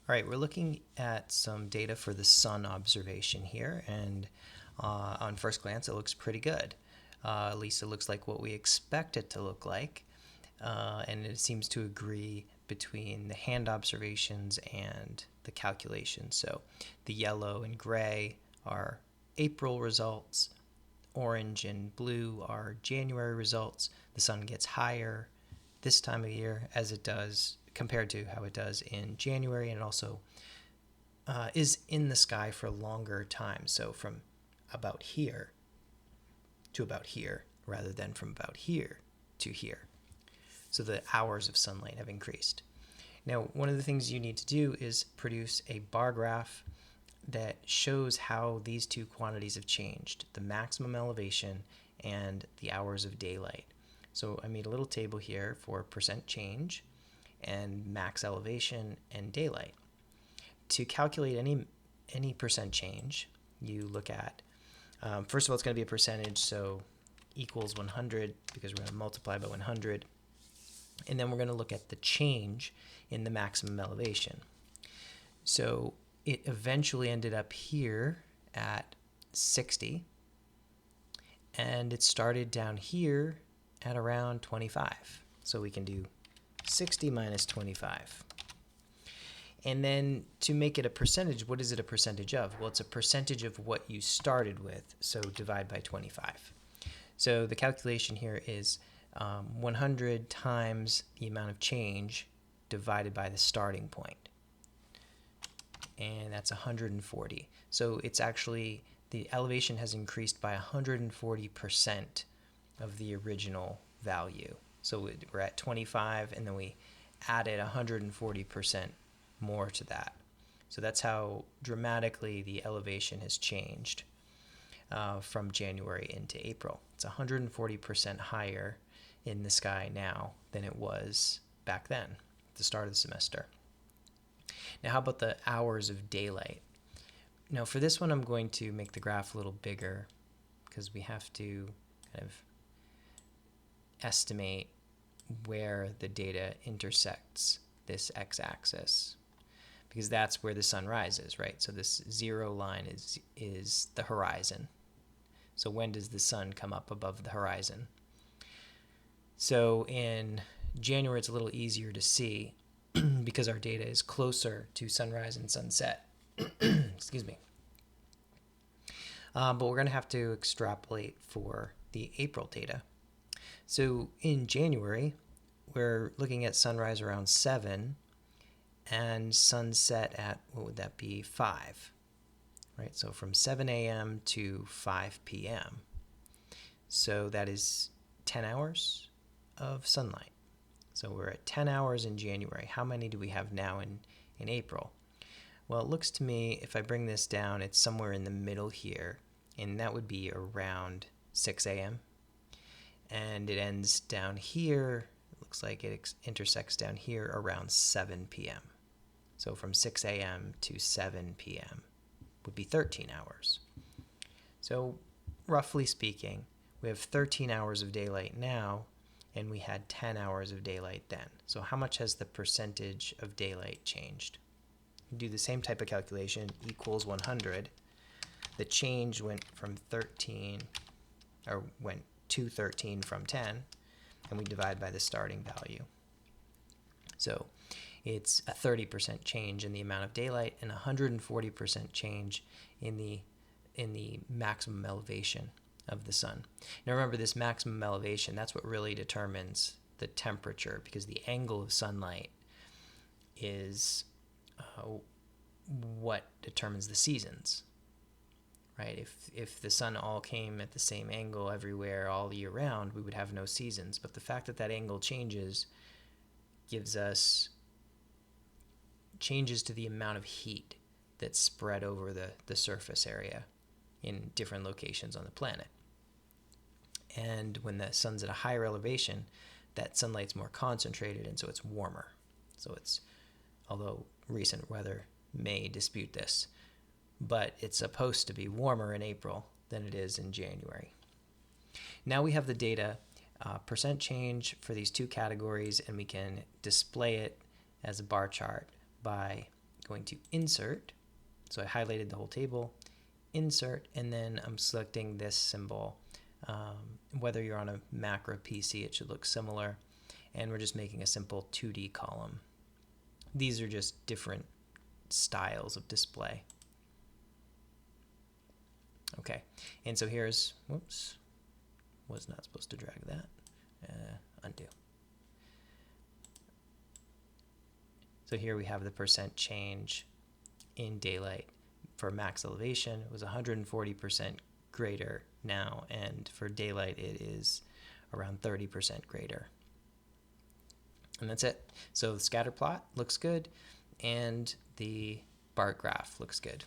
All right, we're looking at some data for the sun observation here, and on first glance, it looks pretty good. At least it looks like what we expect it to look like, and it seems to agree between the hand observations and the calculations. So the yellow and gray are April results, orange and blue are January results. The sun gets higher this time of year as it does compared to how it does in January, and it also is in the sky for a longer time. So from about here to about here rather than from about here to here. So the hours of sunlight have increased. Now, one of the things you need to do is produce a bar graph that shows how these two quantities have changed, the maximum elevation and the hours of daylight. So I made a little table here for percent change and max elevation and daylight. To calculate any percent change, you look at, first of all, it's going to be a percentage, so equals 100 because we're going to multiply by 100. And then we're going to look at the change in the maximum elevation. So it eventually ended up here at 60, and it started down here at around 25. So we can do 60 minus 25. And then to make it a percentage, what is it a percentage of? Well, it's a percentage of what you started with, so divide by 25. So the calculation here is 100 times the amount of change divided by the starting point. And that's 140. So it's actually, the elevation has increased by 140% of the original value. So we're at 25, and then we added 140% more to that. So that's how dramatically the elevation has changed from January into April. It's 140% higher in the sky now than it was back then, at the start of the semester. Now, how about the hours of daylight? Now, for this one, I'm going to make the graph a little bigger because we have to kind of estimate where the data intersects this x-axis, because that's where the sun rises, right? So this zero line is the horizon. So when does the sun come up above the horizon? So in January, it's a little easier to see because our data is closer to sunrise and sunset. Excuse me. But we're going to have to extrapolate for the April data. So in January, we're looking at sunrise around 7 and sunset at, what would that be, 5, right? So from 7 a.m. to 5 p.m. So that is 10 hours of sunlight. So we're at 10 hours in January. How many do we have now in April? Well, it looks to me, if I bring this down, it's somewhere in the middle here, and that would be around 6 a.m. And it ends down here, it looks like it intersects down here around 7 p.m. So from 6 a.m. to 7 p.m. would be 13 hours. So roughly speaking, we have 13 hours of daylight now, and we had 10 hours of daylight then. So how much has the percentage of daylight changed? Do the same type of calculation, equals 100. The change went from 13, or went to 13 from 10, and we divide by the starting value. So it's a 30% change in the amount of daylight and 140% change in the maximum elevation of the sun. Now remember, this maximum elevation, that's what really determines the temperature, because the angle of sunlight is what determines the seasons, right? If the sun all came at the same angle everywhere all year round, we would have no seasons. But the fact that that angle changes gives us changes to the amount of heat that's spread over the surface area in different locations on the planet. And when the sun's at a higher elevation, that sunlight's more concentrated, and so it's warmer. So it's, although recent weather may dispute this, but it's supposed to be warmer in April than it is in January. Now we have the data, percent change for these two categories, and we can display it as a bar chart by going to insert. So I highlighted the whole table, insert, and then I'm selecting this symbol. Whether you're on a Mac or a PC, it should look similar. And we're just making a simple 2D column. These are just different styles of display. Okay, and so here's, whoops, was not supposed to drag that. Undo. So here we have the percent change in daylight. For max elevation, it was 140% greater now, and for daylight it is around 30% greater. And that's it. So the scatter plot looks good, and the bar graph looks good.